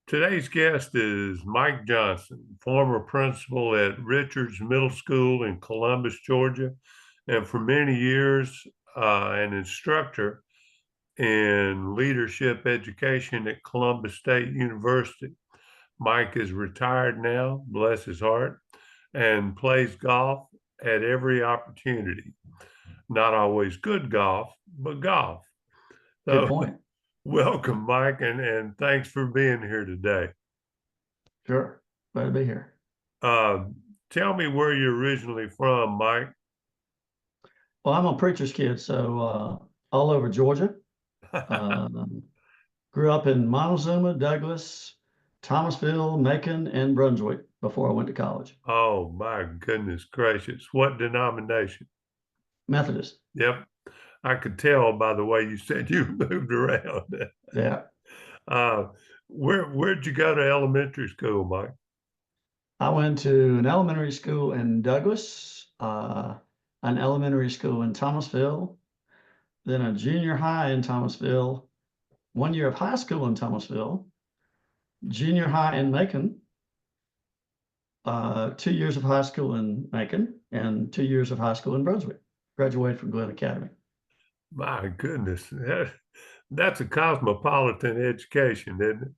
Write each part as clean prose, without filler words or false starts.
Today's guest is Mike Johnson, former principal at Richards Middle School in Columbus, Georgia, and for many years, an instructor in leadership education at Columbus State University. Mike is retired now, bless his heart, and plays golf at every opportunity. Not always good golf, but golf. Good So, point. welcome, Mike, and thanks for being here today. Sure. Glad to be here. Uh, Tell me where you're originally from, Mike. Well, I'm a preacher's kid, so all over Georgia. Um, Grew up in Montezuma, Douglas, Thomasville, Macon, and Brunswick before I went to college. Oh my goodness gracious. What denomination? Methodist. Yep. I could tell by the way you said you moved around. Yeah. Uh, where'd you go to elementary school, Mike? I went to an elementary school in Douglas, an elementary school in Thomasville, then a junior high in Thomasville, 1 year of high school in Thomasville, junior high in Macon, 2 years of high school in Macon, and 2 years of high school in Brunswick. Graduated from Glenn Academy. My goodness. That's a cosmopolitan education, isn't it?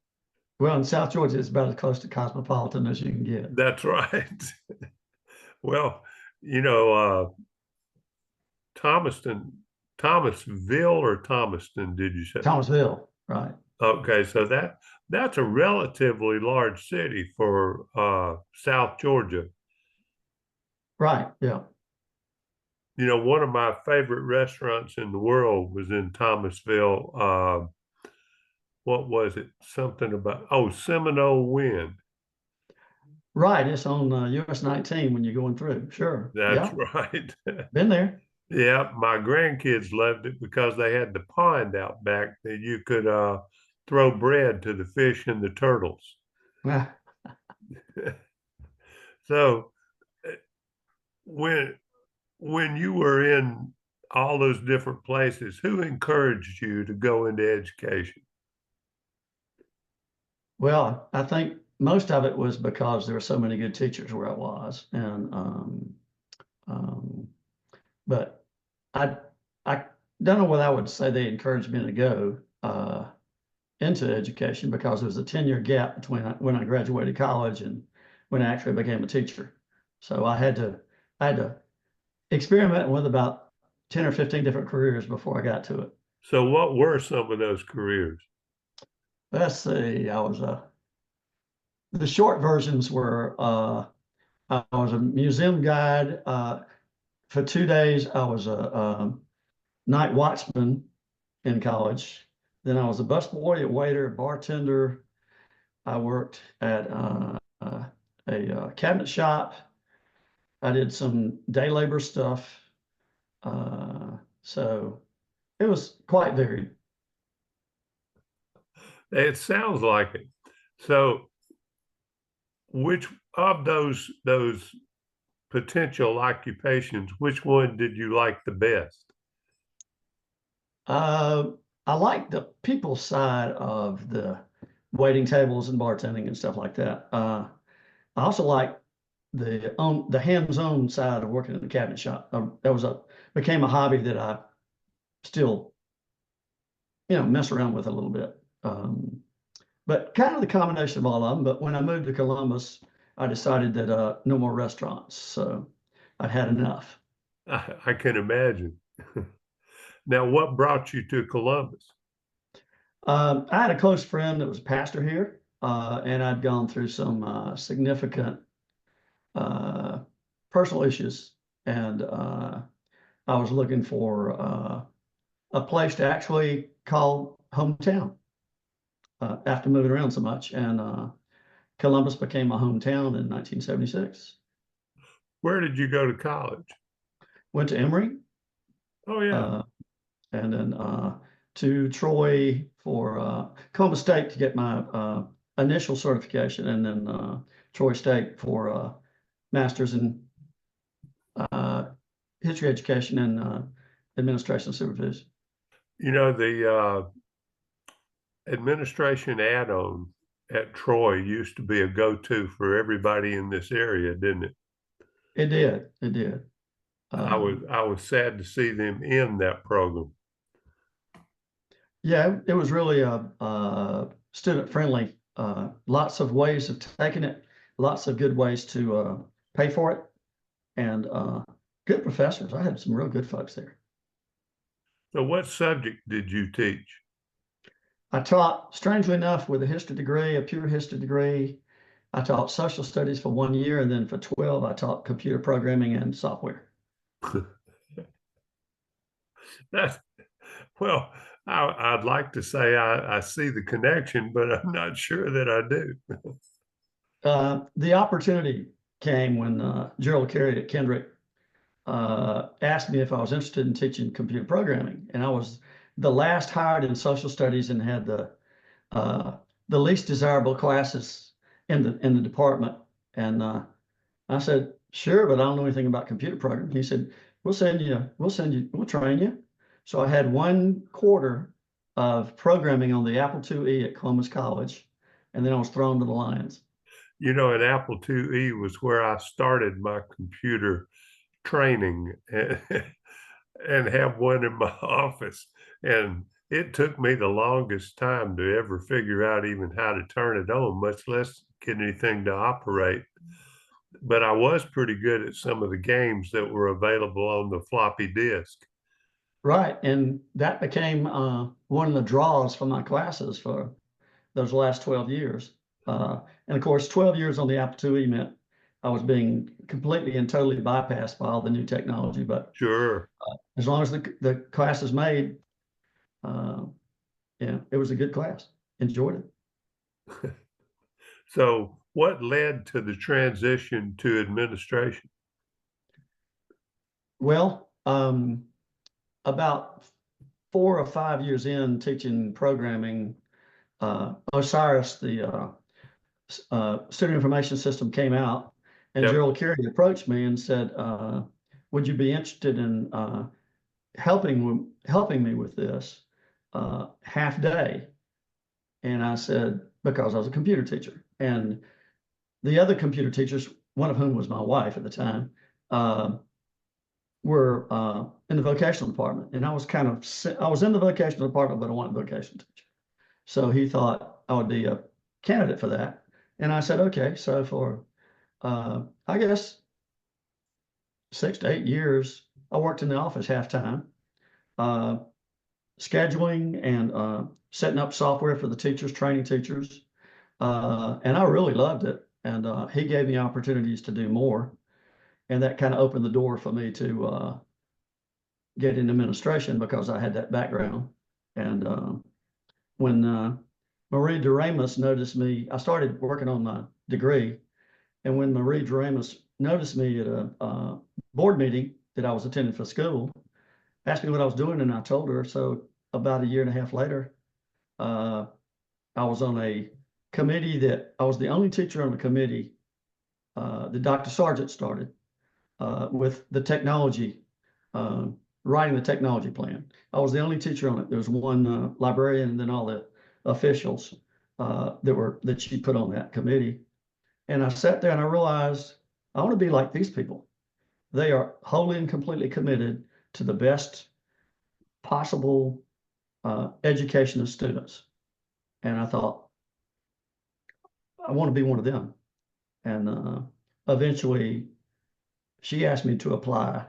Well, in South Georgia, it's about as close to cosmopolitan as you can get. That's right. Well, you know, Thomaston, Thomasville or Thomaston, did you say? Thomasville, right? Okay, so that's a relatively large city for South Georgia. Right. Yeah. You know, one of my favorite restaurants in the world was in Thomasville. What was it? Something about Seminole Wind. Right. It's on US 19 when you're going through. Sure. That's Yeah. right. Been there. Yeah, my grandkids loved it because they had the pond out back that you could throw bread to the fish and the turtles. Yeah. So uh, when when you were in all those different places, who encouraged you to go into education? Well, I think most of it was because there were so many good teachers where I was, and um, but I I don't know whether I would say they encouraged me to go into education because there was a 10-year gap between when I graduated college and when I actually became a teacher. So I had to experiment with about 10 or 15 different careers before I got to it. So, what were some of those careers? Let's see, the short versions were I was a museum guide. For 2 days, I was a night watchman in college. Then I was a busboy, a waiter, bartender. I worked at a cabinet shop. I did some day labor stuff. So it was quite varied. It sounds like it. So, which of those potential occupations, which one did you like the best? Uh, I like the people side of the waiting tables and bartending and stuff like that. I also like the hands-on side of working in the cabinet shop. That was a became a hobby that I still mess around with a little bit. But kind of the combination of all of them. But when I moved to Columbus, I decided that no more restaurants. So I'd had enough. I can imagine. Now, what brought you to Columbus? I had a close friend that was a pastor here, and I'd gone through some significant uh, personal issues, and I was looking for a place to actually call hometown after moving around so much. And Columbus became my hometown in 1976. Where did you go to college? Went to Emory, Oh, yeah. uh, and then to Troy for Columbus State to get my initial certification, and then Troy State for master's in history education and administration supervision. You know, the administration add-on at Troy used to be a go-to for everybody in this area, didn't it? It did. It did. I was sad to see them end that program. Yeah, it was really student friendly. Lots of ways of taking it, lots of good ways to pay for it, and good professors. I had some real good folks there. So what subject did you teach? I taught, strangely enough, with a history degree, a pure history degree. I taught social studies for 1 year, and then for 12, I taught computer programming and software. That's well, I'd like to say I see the connection, but I'm not sure that I do. The opportunity came when Gerald Carey at Kendrick asked me if I was interested in teaching computer programming, and I was the last hired in social studies and had the least desirable classes in the department. And I said, sure, but I don't know anything about computer programming. He said, we'll train you. So I had 1 quarter of programming on the Apple IIe at Columbus College, and then I was thrown to the lions. You know, an Apple IIe was where I started my computer training and have one in my office. And it took me the longest time to ever figure out even how to turn it on, much less get anything to operate. But I was pretty good at some of the games that were available on the floppy disk. Right, and that became one of the draws for my classes for those last 12 years. And of course, 12 years on the Apple IIe meant I was being completely and totally bypassed by all the new technology. But Sure. as long as the class is made, yeah, it was a good class. Enjoyed it. So, what led to the transition to administration? Well, about 4 or 5 years in teaching programming, Osiris, the student information system, came out, and Yep. Gerald Carey approached me and said, would you be interested in helping me with this half day? And I said, because I was a computer teacher. And the other computer teachers, one of whom was my wife at the time, were in the vocational department. And I was in the vocational department, but I wasn't a vocational teacher. So he thought I would be a candidate for that. And I said, okay. So for, I guess, 6 to 8 years, I worked in the office half-time, scheduling and setting up software for the teachers, training teachers. And I really loved it. And he gave me opportunities to do more. And that kind of opened the door for me to get in administration because I had that background. And when Marie Doremus noticed me, I started working on my degree. And when Marie Doremus noticed me at a board meeting that I was attending for school, asked me what I was doing, and I told her. So about a year and a half later, I was on a committee that I was the only teacher on the committee that Dr. Sargent started with the technology, writing the technology plan. I was the only teacher on it. There was one librarian and then all the officials that she put on that committee. And I sat there and I realized I want to be like these people. They are wholly and completely committed to the best possible education of students. And I thought, I want to be one of them. And eventually, she asked me to apply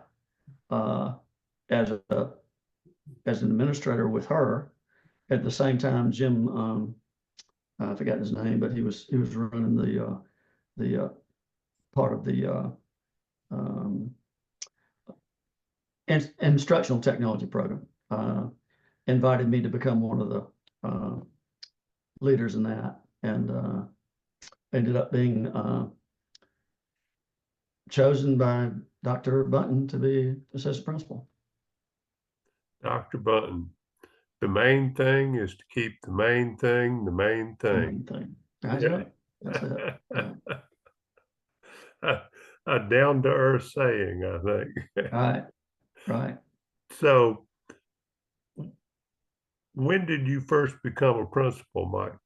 as an administrator with her. At the same time, Jim, I forgot his name, but he was running the part of the instructional technology program. Invited me to become one of the leaders in that, and ended up being chosen by Dr. Bunton to be assistant principal. Dr. Bunton, the main thing is to keep the main thing the main The thing. main thing. That's it. That's it. Yeah. A down-to-earth saying, I think. Right. Right. So, when did you first become a principal, Mike?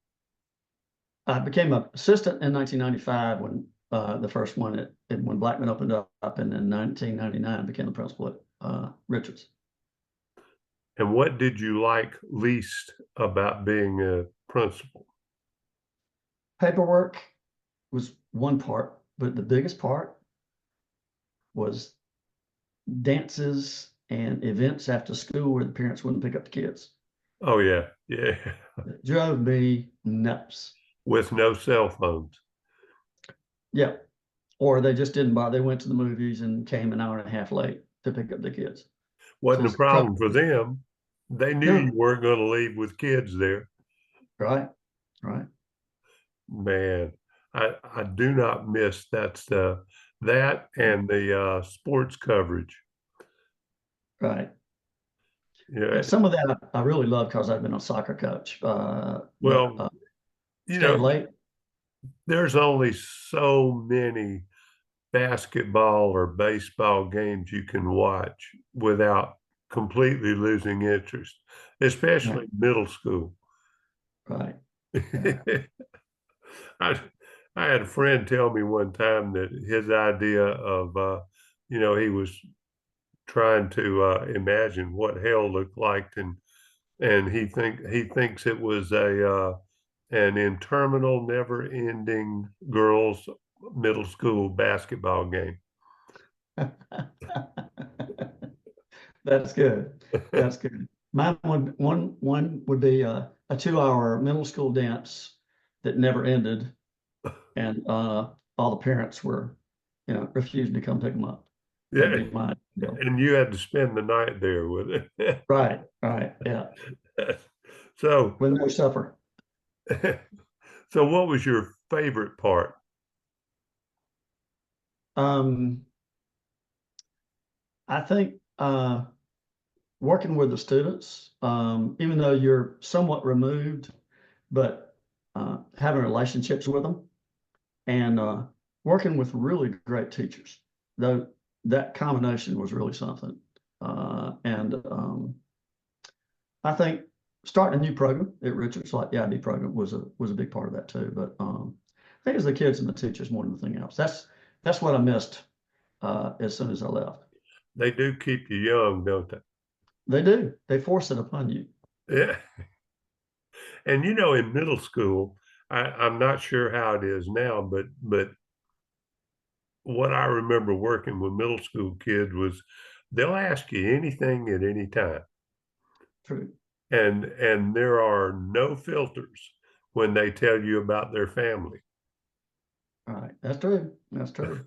I became an assistant in 1995 when the first one when Blackman opened up, and in 1999 became the principal at Richards. And what did you like least about being a principal? Paperwork was one part, but the biggest part was dances and events after school where the parents wouldn't pick up the kids. Oh yeah, yeah. It drove me nuts. With no cell phones. Yeah. Or they just didn't bother. They went to the movies and came an hour and a half late to pick up the kids. Wasn't a Just trouble. problem for them. They knew you No, weren't going to leave with kids there. right, right, Man, I do not miss that stuff. That and the sports coverage. right. Yeah, Yeah. some of that I really love because I've been a soccer coach. But Well, you staying know, late, there's only so many basketball or baseball games you can watch without completely losing interest, right, especially middle school. right. Yeah. I, I had a friend tell me one time that his idea of, he was trying to imagine what hell looked like, and he thinks it was an interminable, never-ending girls' middle school basketball game. That's good. That's good. One would be a 2 hour middle school dance that never ended, and all the parents were, refusing to come pick them up. That'd Yeah, be my deal. and you had to spend the night there with it. Right, right, yeah, So, with no supper. so what was your favorite part? Um, I think working with the students, even though you're somewhat removed, but having relationships with them and working with really great teachers. Though that combination was really something. And I think starting a new program at Richards, like the IB program, was a big part of that too. But I think it was the kids and the teachers more than anything else. That's what I missed as soon as I left. They do keep you young, don't they? They do. They force it upon you. Yeah. And in middle school, I'm not sure how it is now, but what I remember working with middle school kids was they'll ask you anything at any time. True. And there are no filters when they tell you about their family. All right. That's true. That's true.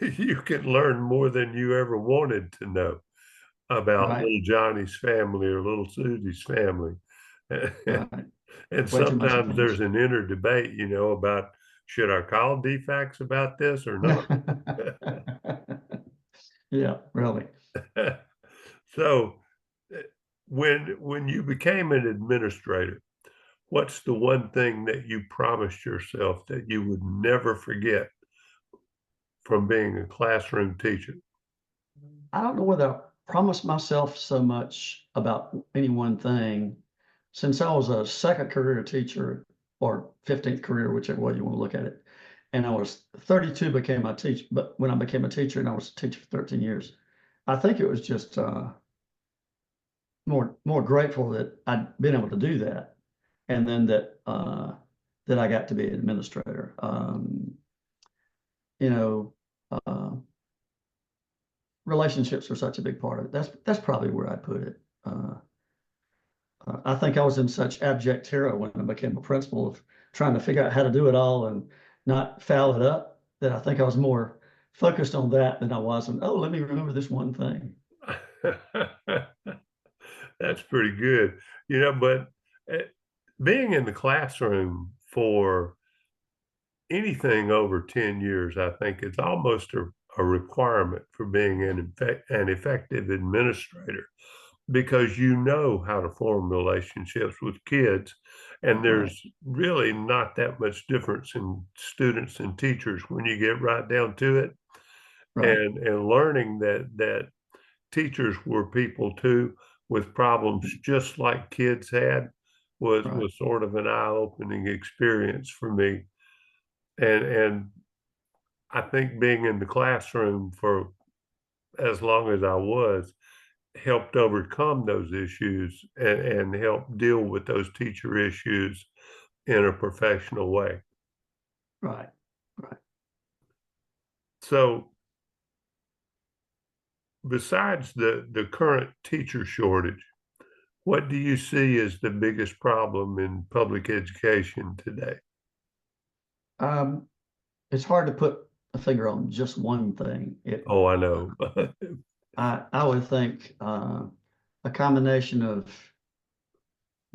You can learn more than you ever wanted to know about Right. little Johnny's family or little Susie's family. Right. And Way too much sometimes there's information. an inner debate, about should I call DFACS about this or not? Yeah, really. So when you became an administrator, what's the one thing that you promised yourself that you would never forget from being a classroom teacher? I don't know whether I promised myself so much about any one thing. Since I was a second career teacher or 15th career, whichever way you want to look at it, and I was 32 became my teacher, but when I became a teacher and I was a teacher for 13 years, I think it was just more grateful that I'd been able to do that, and then that I got to be an administrator. You know, uh, relationships are such a big part of it. That's probably where I'd put it. I think I was in such abject terror when I became a principal of trying to figure out how to do it all and not foul it up, that I think I was more focused on that than I was on, oh, let me remember this one thing. That's pretty good. But uh, being in the classroom for anything over 10 years, I think it's almost a requirement for being an effective administrator because you know how to form relationships with kids. And Right, there's really not that much difference in students and teachers when you get right down to it. right, And learning that teachers were people too with problems just like kids had Right. was sort of an eye-opening experience for me. And I think being in the classroom for as long as I was helped overcome those issues and help deal with those teacher issues in a professional way. Right. Right. So besides the current teacher shortage, what do you see as the biggest problem in public education today? Um, it's hard to put a finger on just one thing. Oh, I know. I would think a combination of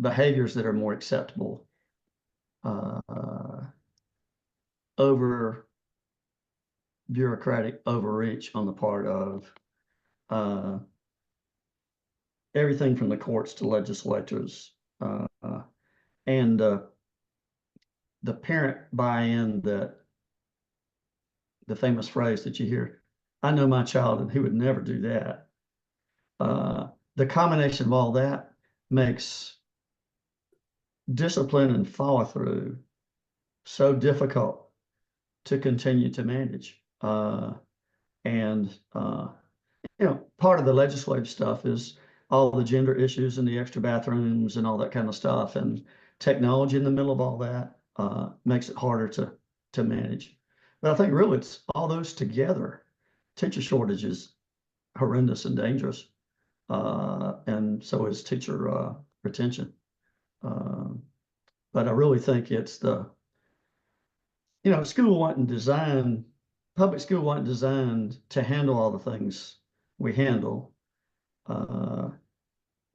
behaviors that are more acceptable uh, over bureaucratic overreach on the part of uh, everything from the courts to legislators and the parent buy-in that the famous phrase that you hear, I know my child and he would never do that. The combination of all that makes discipline and follow through so difficult to continue to manage. And part of the legislative stuff is all the gender issues and the extra bathrooms and all that kind of stuff, and technology in the middle of all that makes it harder to manage. But I think really it's all those together. Teacher shortage is horrendous and dangerous, and so is teacher retention. Um, but I really think it's school wasn't designed, public school wasn't designed to handle all the things we handle. Uh,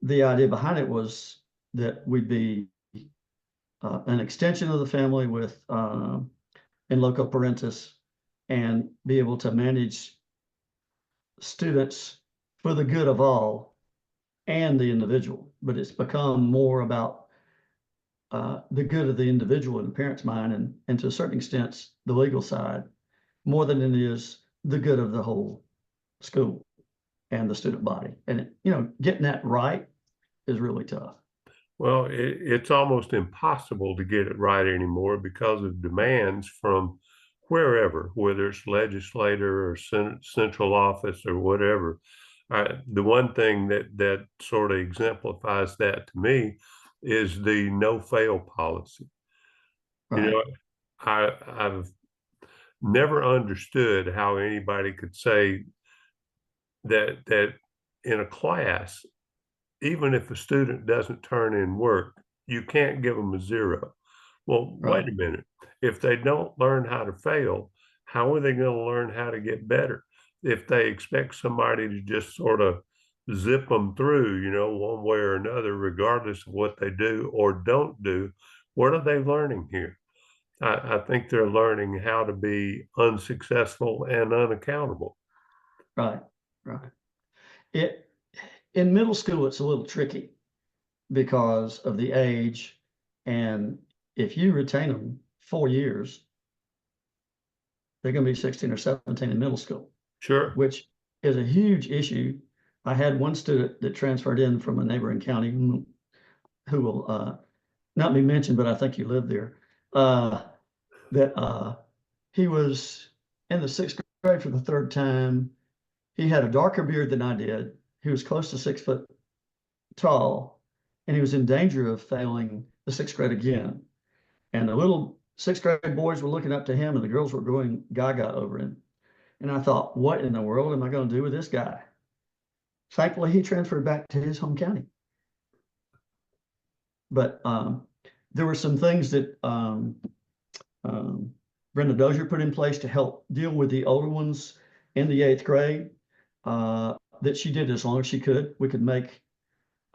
the idea behind it was that we'd be an extension of the family with in loco parentis and be able to manage students for the good of all and the individual. But it's become more about the good of the individual in the parent's mind and to a certain extent, the legal side, more than it is the good of the whole school and the student body. And, getting that right is really tough. Well, it's almost impossible to get it right anymore because of demands from wherever, whether it's legislator or central office or whatever. The one thing that sort of exemplifies that to me is the no fail policy. You Right. know, I've never understood how anybody could say that in a class, even if a student doesn't turn in work, you can't give them a 0. Well, wait Right. a minute. If they don't learn how to fail, how are they going to learn how to get better? If they expect somebody to just sort of zip them through, one way or another, regardless of what they do or don't do, what are they learning here? I think they're learning how to be unsuccessful and unaccountable. Right. Right. It in middle school, it's a little tricky because of the age. And if you retain them 4 years, they're going to be 16 or 17 in middle school, Sure. which is a huge issue. I had one student that transferred in from a neighboring county who will not be mentioned, but I think you live there. That he was in the sixth grade for the third time. He had a darker beard than I did. He was close to 6 foot tall, and he was in danger of failing the sixth grade again. And the little sixth grade boys were looking up to him, and the girls were going gaga over him. And I thought, what in the world am I going to do with this guy? Thankfully, he transferred back to his home county. But there were some things that Brenda Dozier put in place to help deal with the older ones in the eighth grade that she did as long as she could. We could take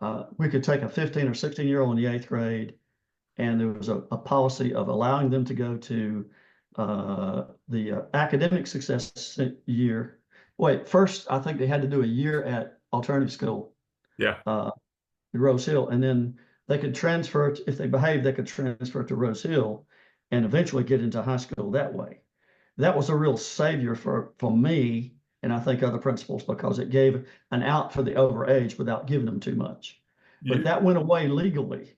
a 15 or 16-year-old in the eighth grade, and there was a policy of allowing them to go to the academic success year. Wait, first, I think they had to do a year at alternative school, Yeah. Rose Hill, and then they could transfer, if they behaved, they could transfer to Rose Hill and eventually get into high school that way. That was a real savior for me, and I think other principals, because it gave an out for the overage without giving them too much. But You, that went away legally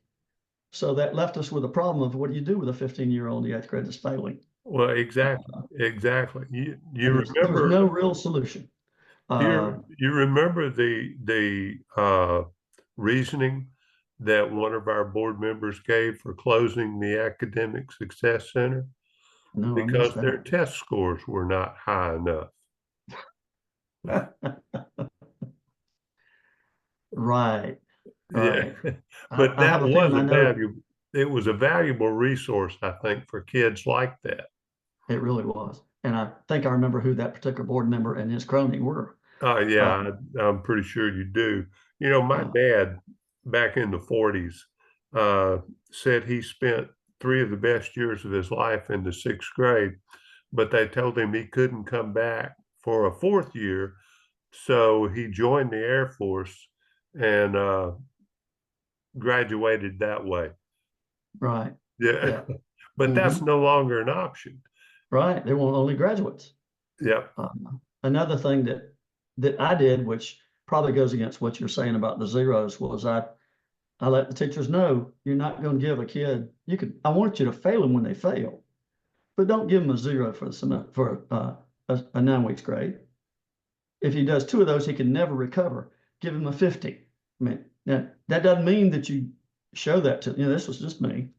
So that left us with a problem of what do you do with a 15-year-old in the 8th grade that's failing? Well, exactly, exactly. And You there was remember no real solution. you remember the reasoning that one of our board members gave for closing the Academic Success Center? No, I Because missed their that. test scores were not high enough. Right, Yeah, right. but I that have a feeling was I a know valuable, it was a valuable resource, I think, for kids like that. it really was. And I think I remember who that particular board member and his crony were. Uh, Yeah, I'm pretty sure you do. You know, my yeah, dad back in the 40s uh, said he spent three of the best years of his life in the sixth grade, but they told him he couldn't come back for a fourth year. So he joined the Air Force and graduated that way. right. Yeah, Yeah. but that's Hmm. no longer an option. Right. They want only graduates. Yep. Another thing that I did, which probably goes against what you're saying about the zeros, was I let the teachers know you're not going to give a kid, I want you to fail them when they fail, but don't give them a zero for a 9 weeks grade. If he does two of those, he can never recover. Give him a 50. I mean, that doesn't mean that you show that to, this was just me.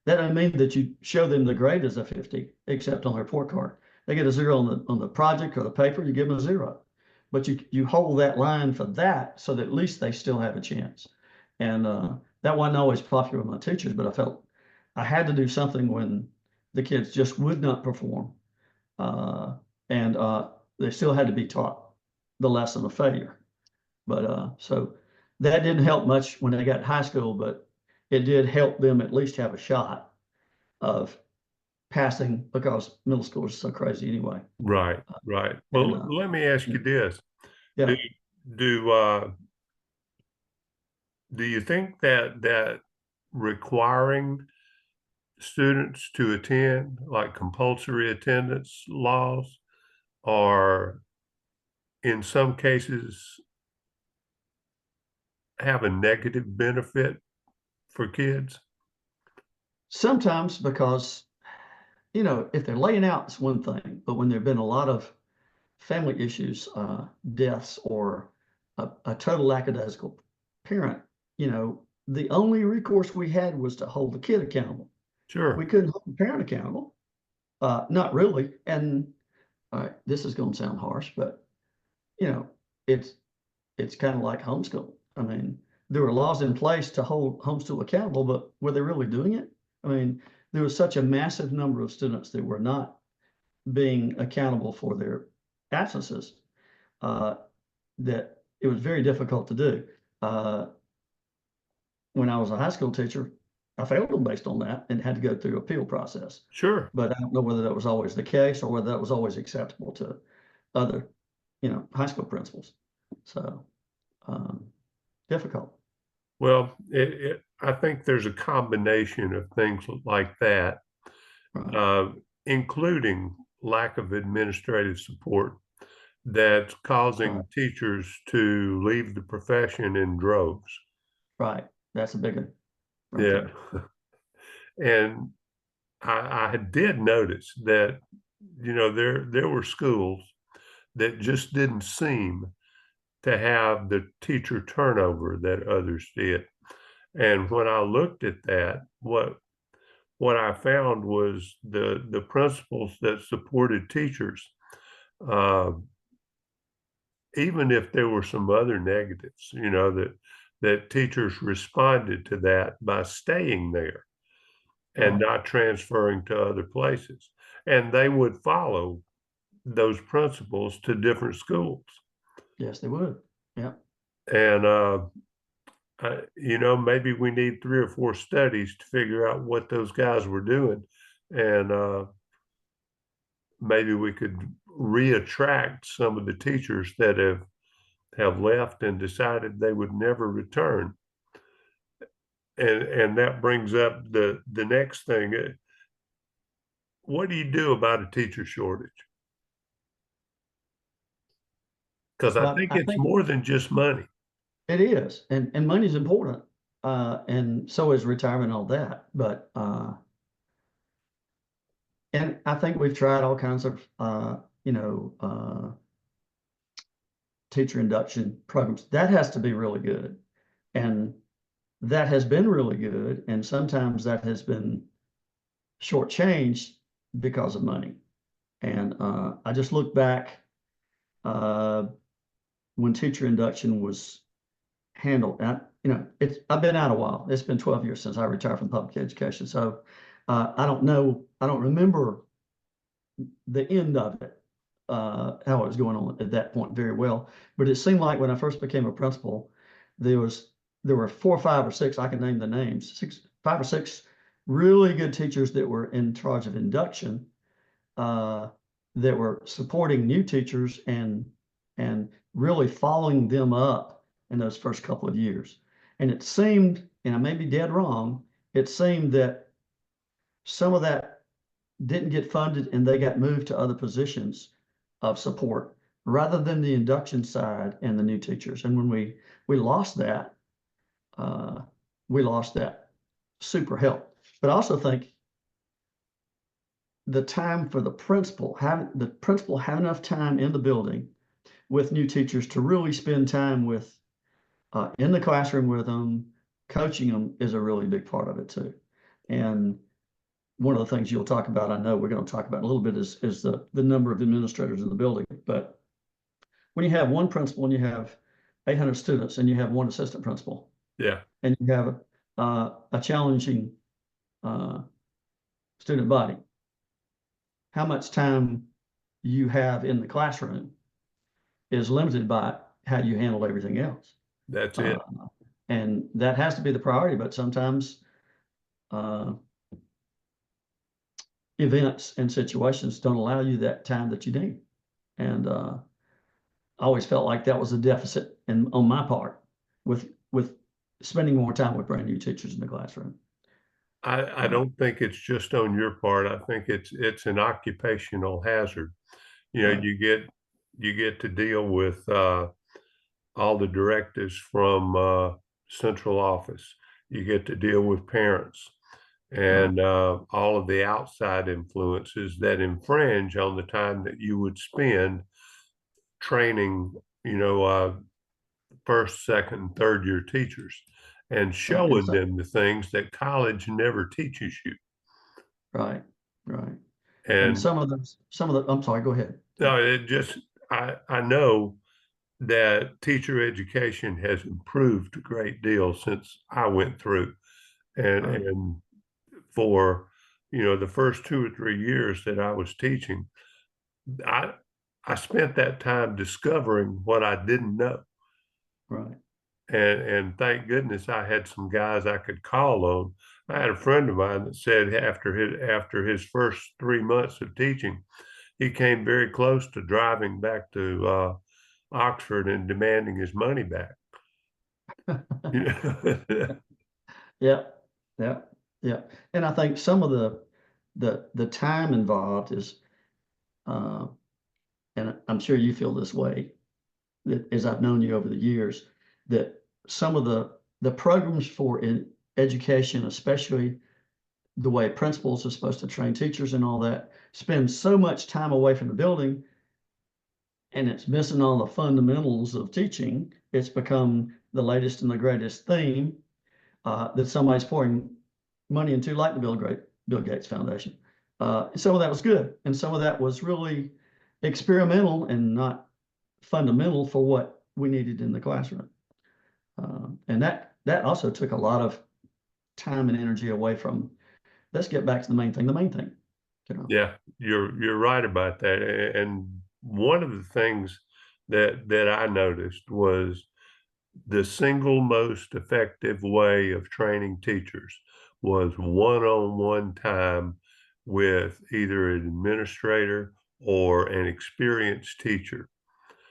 That doesn't mean that you show them the grade as a 50, except on the report card. They get a zero on the project or the paper, you give them a zero. But you hold that line for that so that at least they still have a chance. And that wasn't always popular with my teachers, but I felt I had to do something when the kids just would not perform. Uh, and they still had to be taught the lesson of failure. But so that didn't help much when they got to high school, but it did help them at least have a shot of passing because middle school is so crazy anyway. Right, right. And Well, let me ask you this. Do yeah, do do you think that requiring students to attend, like compulsory attendance laws, are in some cases have a negative benefit for kids? sometimes because if they're laying out, it's one thing, but when there've been a lot of family issues, deaths, or a total lackadaisical parent, the only recourse we had was to hold the kid accountable. We Sure. couldn't hold the parent accountable. Not really. And this is going to sound harsh, but you know, it's it's kind of like homeschool. I mean, there were laws in place to hold homeschool accountable, but were they really doing it? I mean, there was such a massive number of students that were not being accountable for their absences uh, that it was very difficult to do. Uh, when I was a high school teacher, I failed them based on that and had to go through appeal process. Sure. But I don't know whether that was always the case or whether that was always acceptable to other, high school principals. So um, difficult. Well, I think there's a combination of things like that, Right. uh, including lack of administrative support that's Right. causing teachers to leave the profession in droves. Right. That's a big one right Yeah. there. And I did notice that, there were schools that just didn't seem to have the teacher turnover that others did. And when I looked at that, what I found was the principals that supported teachers, uh, even if there were some other negatives, that teachers responded to that by staying there and Right. not transferring to other places. And they would follow those principles to different schools. Yes, they would. Yeah. And maybe we need 3 or 4 studies to figure out what those guys were doing, and maybe we could reattract some of the teachers that have left and decided they would never return. And that brings up the next thing. What do you do about a teacher shortage? Because I Well, think I it's think more than just money. it is, and money's important. and so is retirement and all that. But and I think we've tried all kinds of teacher induction programs. That has to be really good. And that has been really good. And sometimes that has been shortchanged because of money. And I just look back when teacher induction was handled. I've been out a while. It's been 12 years since I retired from public education. So I don't know, I don't remember the end of it, how it was going on at that point very well. But it seemed like when I first became a principal, there were 4 or 5 or 6, I can name the names, 5 or 6 really good teachers that were in charge of induction, that were supporting new teachers and really following them up in those first couple of years. And it seemed, and I may be dead wrong, it seemed that some of that didn't get funded and they got moved to other positions of support rather than the induction side and the new teachers. And when we lost that, super help. But I also think the time for the principal have enough time in the building with new teachers to really spend time with in the classroom with them, coaching them is a really big part of it too. And one of the things you'll talk about, I know we're going to talk about a little bit, is the number of administrators in the building. But when you have one principal and you have 800 students and you have one assistant principal, Yeah. and you have a challenging student body, how much time you have in the classroom is limited by how you handle everything else. That's it. And that has to be the priority, but sometimes events and situations don't allow you that time that you need. And I always felt like that was a deficit on my part with spending more time with brand new teachers in the classroom. I don't think it's just on your part. I think it's an occupational hazard. Right. You get to deal with all the directives from central office. You get to deal with parents and all of the outside influences that infringe on the time that you would spend training, first, second, third year teachers and showing them the things that college never teaches you. Right, right. And And I'm sorry, go ahead. no, I know that teacher education has improved a great deal since I went through. And for, the first 2 or 3 years that I was teaching, I I spent that time discovering what I didn't know. Right. And thank goodness I had some guys I could call on. I had a friend of mine that said after his first 3 months of teaching, he came very close to driving back to Oxford and demanding his money back. Yeah, yeah, yeah. And I think some of the time involved is, and I'm sure you feel this way, that as I've known you over the years, that some of the programs for education, especially the way principals are supposed to train teachers and all that, spend so much time away from the building, and it's missing all the fundamentals of teaching. It's become the latest and the greatest theme that somebody's pouring money into, like the Bill Gates Foundation. Some of that was good, and some of that was really experimental and not fundamental for what we needed in the classroom. And that also took a lot of time and energy away from, let's get back to the main thing, Yeah, you're right about that. And one of the things that I noticed was the single most effective way of training teachers was one-on-one time with either an administrator or an experienced teacher.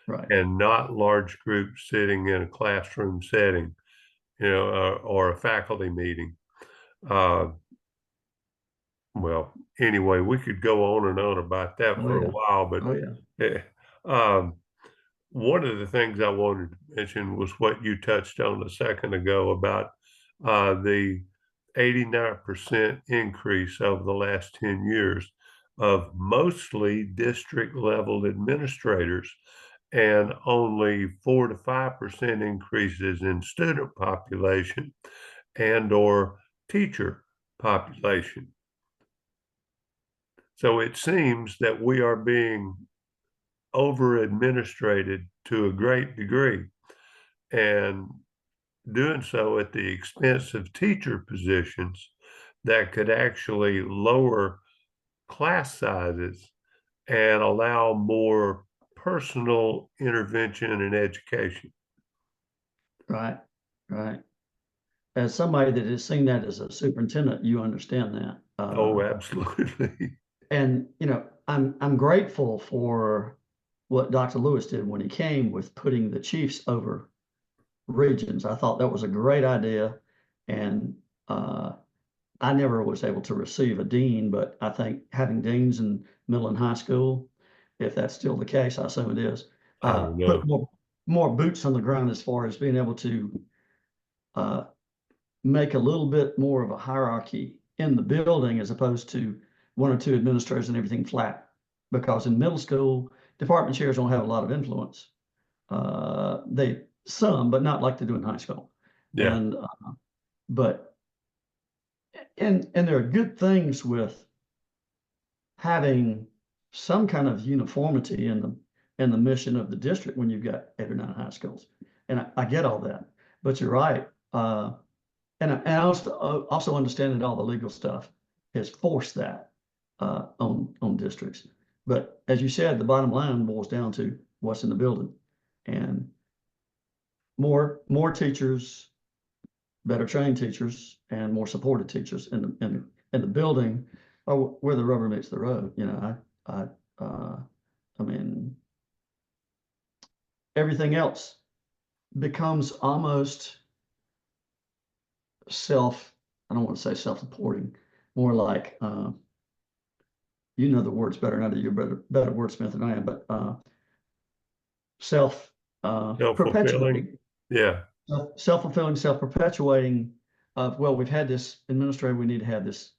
Right. And not large groups sitting in a classroom setting, or a faculty meeting. Well, anyway, we could go on and on about that for a while, but one of the things I wanted to mention was what you touched on a second ago about the 89% increase over the last 10 years of mostly district level administrators and only 4 to 5% increases in student population and or teacher population. So it seems that we are being over administrated to a great degree and doing so at the expense of teacher positions that could actually lower class sizes and allow more personal intervention and education. Right, right. As somebody that has seen that as a superintendent, you understand that. Oh, absolutely. And I'm grateful for what Dr. Lewis did when he came with putting the chiefs over regions. I thought that was a great idea, and I never was able to receive a dean, but I think having deans in middle and high school, if that's still the case, I assume it is, I don't put know. more boots on the ground as far as being able to uh, make a little bit more of a hierarchy in the building as opposed to one or two administrators and everything flat. Because in middle school, department chairs don't have a lot of influence. They some, but not like they do in high school. Yeah. And but and there are good things with having some kind of uniformity in the mission of the district when you've got 8 or 9 high schools. And I get all that, but you're right. And I also understand that all the legal stuff has forced that on districts. But as you said, the bottom line boils down to what's in the building, and more teachers, better trained teachers, and more supported teachers in the building are where the rubber meets the road. I mean, everything else becomes almost I don't want to say self-supporting, more like, the words better than I do. You're better wordsmith than I am, but self Self-fulfilling. perpetuating, Yeah. self-fulfilling, self-perpetuating of, well, we've had this administrator, we need to have this,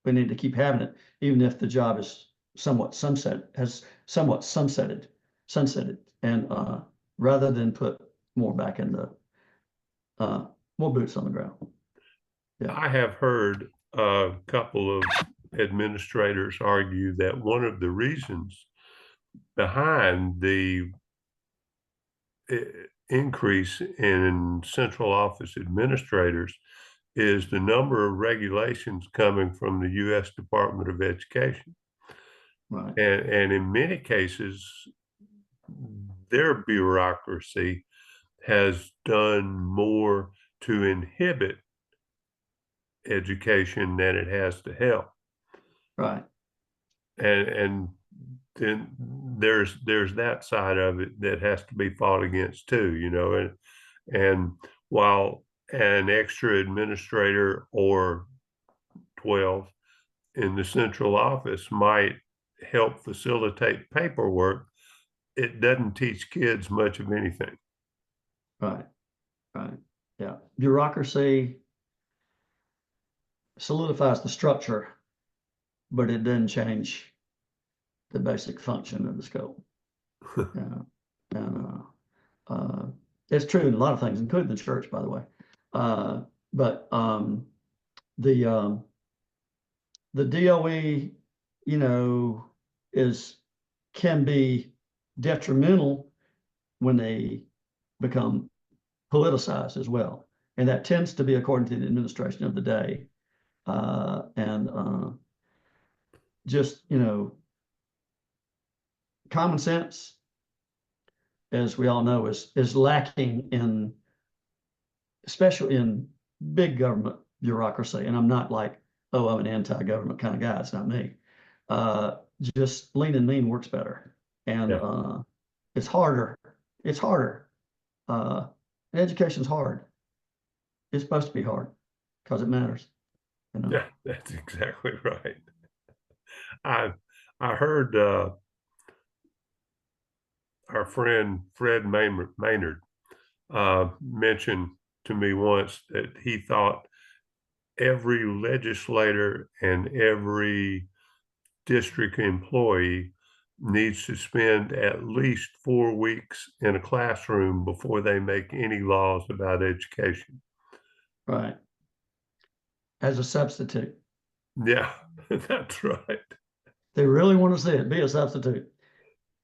we need to keep having it, even if the job is somewhat sunsetted, and rather than put more back in the more boots on the ground. Yeah. I have heard a couple of administrators argue that one of the reasons behind the increase in central office administrators is the number of regulations coming from the U.S. Department of Education. Right. And in many cases, their bureaucracy has done more to inhibit education than it has to help. Right. And then there's that side of it that has to be fought against too, and while an extra administrator or 12 in the central office might help facilitate paperwork, it doesn't teach kids much of anything. Right. Right. Yeah. Bureaucracy solidifies the structure, but it doesn't change the basic function of the scope. Yeah. And it's true in a lot of things, including the church, by the way. But the DOE, can be detrimental when they become politicized as well. And that tends to be according to the administration of the day. And just, common sense, as we all know, is lacking especially in big government bureaucracy. And I'm not like, oh, I'm an anti-government kind of guy. It's not me. Just lean and mean works better. And it's harder. It's harder. Education's hard. It's supposed to be hard because it matters. Yeah, that's exactly right. I heard our friend Fred Maynard mention to me once that he thought every legislator and every district employee needs to spend at least 4 weeks in a classroom before they make any laws about education. Right. As a substitute. Yeah, that's right. They really want to see it be a substitute.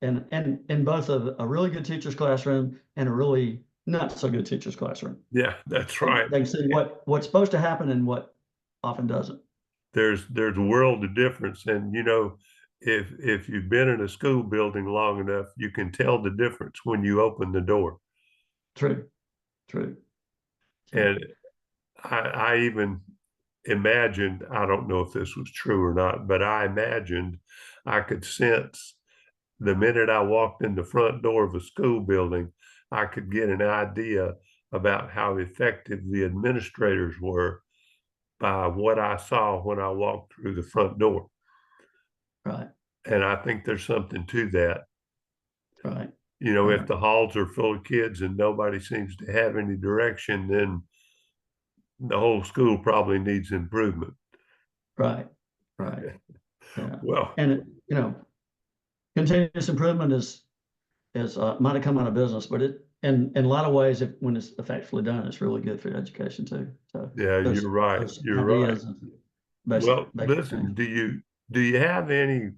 And in both a really good teacher's classroom and a really not so good teacher's classroom. Yeah, that's right. They can see what's supposed to happen and what often doesn't. There's a world of difference. And if you've been in a school building long enough, you can tell the difference when you open the door. True. And I even imagined, I don't know if this was true or not, but I imagined I could sense the minute I walked in the front door of a school building, I could get an idea about how effective the administrators were by what I saw when I walked through the front door. Right. And I think there's something to that. Right. If the halls are full of kids and nobody seems to have any direction, then the whole school probably needs improvement. Right. Yeah. Well, And continuous improvement is might have come out of business, but it in a lot of ways, when it's effectively done, it's really good for education too. So yeah, you're right. You're right. Well, listen, do you have any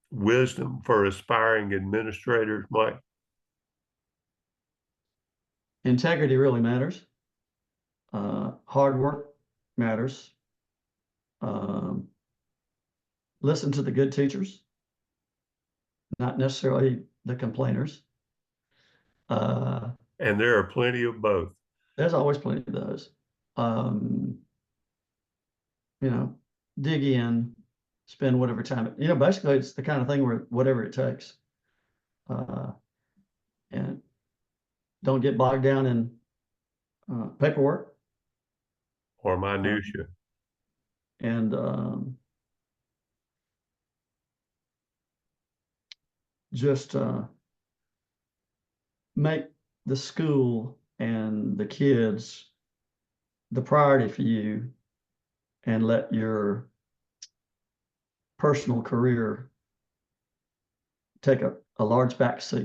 wisdom for aspiring administrators, Mike? Integrity really matters. Hard work matters. Listen to the good teachers, not necessarily the complainers. And there are plenty of both. There's always plenty of those. Dig in, spend whatever time. Basically, it's the kind of thing where whatever it takes. And don't get bogged down in paperwork or minutia. And just make the school and the kids the priority for you, and let your personal career take a large back seat.